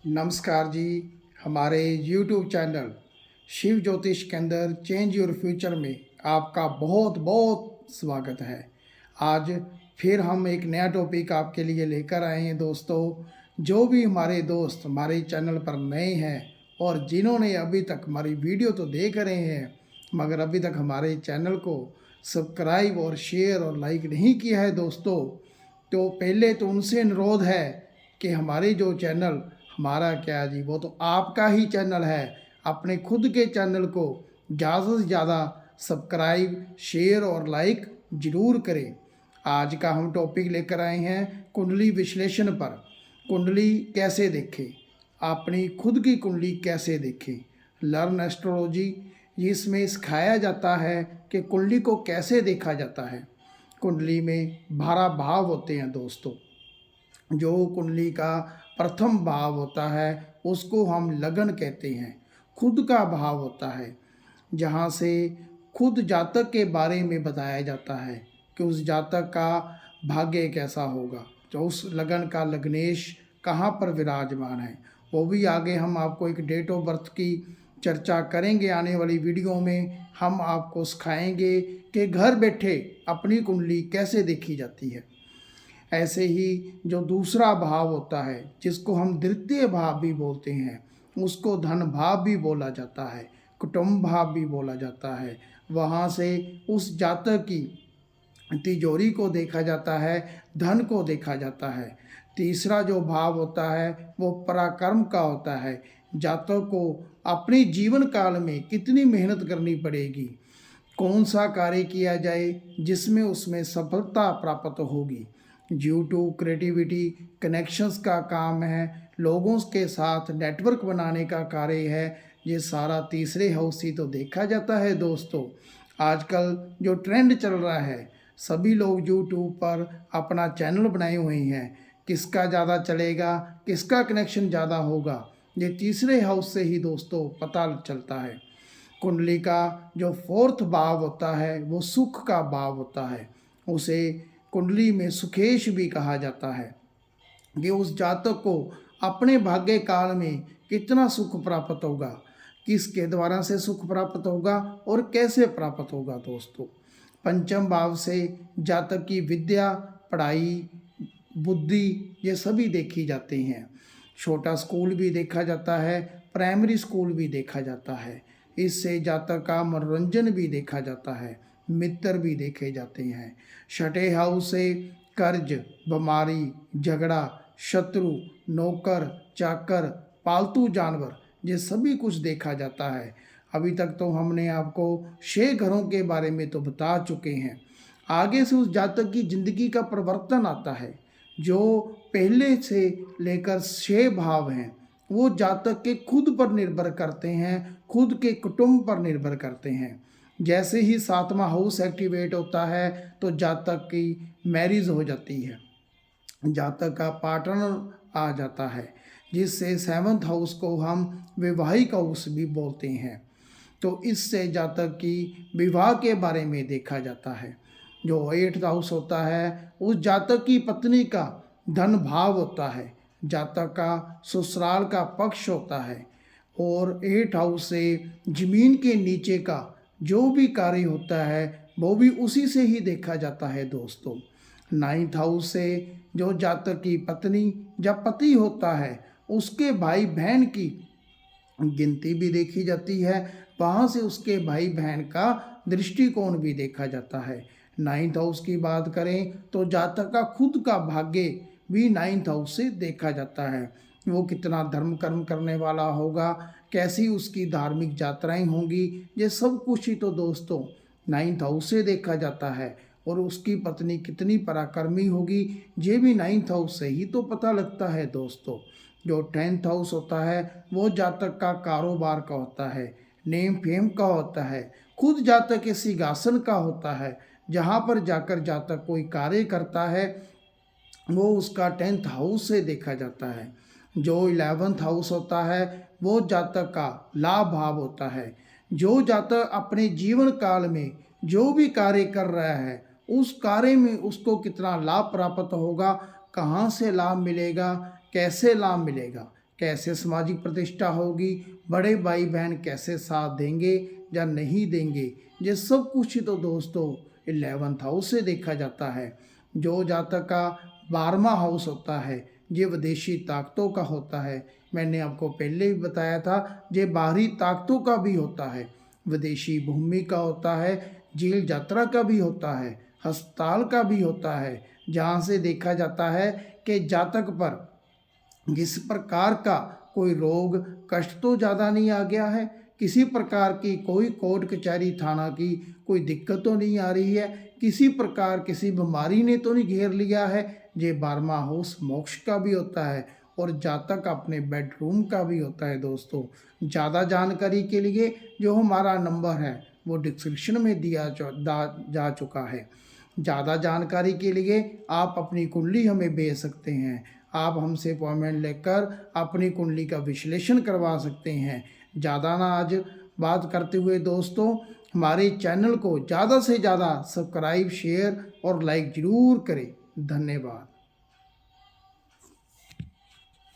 नमस्कार जी। हमारे YouTube channel Shiv ज्योतिष के अंदर चेंज योर फ्यूचर में आपका बहुत बहुत स्वागत है। आज फिर हम एक नया टॉपिक आपके लिए लेकर आए हैं दोस्तों। जो भी हमारे दोस्त हमारे चैनल पर नए हैं और जिन्होंने अभी तक हमारी वीडियो तो देख रहे हैं मगर अभी तक हमारे चैनल को सब्सक्राइब और शेयर और लाइक नहीं किया है दोस्तों, तो पहले तो उनसे अनुरोध है कि हमारे जो चैनल हमारा क्या जी, वो तो आपका ही चैनल है। अपने खुद के चैनल को ज़्यादा से ज़्यादा सब्सक्राइब शेयर और लाइक ज़रूर करें। आज का हम टॉपिक लेकर आए हैं कुंडली विश्लेषण पर। कुंडली कैसे देखें, अपनी खुद की कुंडली कैसे देखें। लर्न एस्ट्रोलॉजी, इसमें सिखाया जाता है कि कुंडली को कैसे देखा जाता है। कुंडली में 12 भाव होते हैं दोस्तों। जो कुंडली का प्रथम भाव होता है उसको हम लगन कहते हैं। खुद का भाव होता है जहाँ से खुद जातक के बारे में बताया जाता है कि उस जातक का भाग्य कैसा होगा, जो उस लगन का लग्नेश कहाँ पर विराजमान है। वो भी आगे हम आपको एक डेट ऑफ बर्थ की चर्चा करेंगे। आने वाली वीडियो में हम आपको सिखाएंगे कि घर बैठे अपनी कुंडली कैसे देखी जाती है। ऐसे ही जो दूसरा भाव होता है जिसको हम द्वितीय भाव भी बोलते हैं, उसको धन भाव भी बोला जाता है, कुटुंब भाव भी बोला जाता है। वहाँ से उस जातक की तिजोरी को देखा जाता है, धन को देखा जाता है। तीसरा जो भाव होता है वो पराक्रम का होता है। जातक को अपने जीवन काल में कितनी मेहनत करनी पड़ेगी, कौन सा कार्य किया जाए जिसमें उसमें सफलता प्राप्त होगी। ड्यू टू क्रिएटिविटी कनेक्शंस का काम है, लोगों के साथ नेटवर्क बनाने का कार्य है। ये सारा तीसरे हाउस ही तो देखा जाता है दोस्तों। आजकल जो ट्रेंड चल रहा है, सभी लोग यूट्यूब पर अपना चैनल बनाए हुए हैं। किसका ज़्यादा चलेगा, किसका कनेक्शन ज़्यादा होगा, ये तीसरे हाउस से ही दोस्तों पता चलता है। कुंडली का जो फोर्थ भाव होता है वो सुख का भाव होता है। उसे कुंडली में सुखेश भी कहा जाता है कि उस जातक को अपने भाग्य काल में कितना सुख प्राप्त होगा, किसके द्वारा से सुख प्राप्त होगा और कैसे प्राप्त होगा दोस्तों। पंचम भाव से जातक की विद्या, पढ़ाई, बुद्धि ये सभी देखी जाती हैं। छोटा स्कूल भी देखा जाता है, प्राइमरी स्कूल भी देखा जाता है। इससे जातक का मनोरंजन भी देखा जाता है, मित्र भी देखे जाते हैं। छठे हाउस से कर्ज, बीमारी, झगड़ा, शत्रु, नौकर चाकर, पालतू जानवर ये सभी कुछ देखा जाता है। अभी तक तो हमने आपको 6 घरों के बारे में तो बता चुके हैं। आगे से उस जातक की जिंदगी का परिवर्तन आता है। जो पहले से लेकर 6 भाव हैं वो जातक के खुद पर निर्भर करते हैं, खुद के कुटुंब पर निर्भर करते हैं। जैसे ही 7वां हाउस एक्टिवेट होता है तो जातक की मैरिज हो जाती है, जातक का पार्टनर आ जाता है, जिससे 7th हाउस को हम वैवाहिक हाउस भी बोलते हैं। तो इससे जातक की विवाह के बारे में देखा जाता है। जो 8th हाउस होता है उस जातक की पत्नी का धन भाव होता है, जातक का ससुराल का पक्ष होता है। और 8th हाउस से जमीन के नीचे का जो भी कार्य होता है वो भी उसी से ही देखा जाता है दोस्तों। 9th हाउस से जो जातक की पत्नी या पति होता है उसके भाई बहन की गिनती भी देखी जाती है। वहाँ से उसके भाई बहन का दृष्टिकोण भी देखा जाता है। 9th हाउस की बात करें तो जातक का खुद का भाग्य भी 9th हाउस से देखा जाता है। वो कितना धर्म कर्म करने वाला होगा, कैसी उसकी धार्मिक यात्राएं होंगी, ये सब कुछ ही तो दोस्तों 9th हाउस से देखा जाता है। और उसकी पत्नी कितनी पराक्रमी होगी ये भी 9th हाउस से ही तो पता लगता है दोस्तों। जो 10th हाउस होता है वो जातक का कारोबार का होता है, नेम फेम का होता है, खुद जातक के सिंहासन का होता है। जहाँ पर जाकर जातक कोई कार्य करता है वो उसका 10th हाउस से देखा जाता है। जो 11th हाउस होता है वो जातक का लाभ भाव होता है। जो जातक अपने जीवन काल में जो भी कार्य कर रहा है उस कार्य में उसको कितना लाभ प्राप्त होगा, कहाँ से लाभ मिलेगा, कैसे लाभ मिलेगा, कैसे सामाजिक प्रतिष्ठा होगी, बड़े भाई बहन कैसे साथ देंगे या नहीं देंगे, ये सब कुछ ही तो दोस्तों 11th हाउस से देखा जाता है। जो जातक का 12वां हाउस होता है ये विदेशी ताकतों का होता है। मैंने आपको पहले भी बताया था ये बाहरी ताकतों का भी होता है, विदेशी भूमि का होता है, जेल यात्रा का भी होता है, अस्पताल का भी होता है, जहाँ से देखा जाता है कि जातक पर किस प्रकार का कोई रोग कष्ट तो ज़्यादा नहीं आ गया है, किसी प्रकार की कोई कोर्ट कचहरी थाना की कोई दिक्कत तो नहीं आ रही है, किसी प्रकार किसी बीमारी ने तो नहीं घेर लिया है। ये 12वां हाउस मोक्ष का भी होता है और जातक अपने बेडरूम का भी होता है दोस्तों। ज़्यादा जानकारी के लिए जो हमारा नंबर है वो डिस्क्रिप्शन में जा चुका है। ज़्यादा जानकारी के लिए आप अपनी कुंडली हमें भेज सकते हैं। आप हमसे अपॉइंटमेंट लेकर अपनी कुंडली का विश्लेषण करवा सकते हैं। ज़्यादा ना आज बात करते हुए दोस्तों, हमारे चैनल को ज़्यादा से ज़्यादा सब्सक्राइब, शेयर और लाइक ज़रूर करें। धन्यवाद।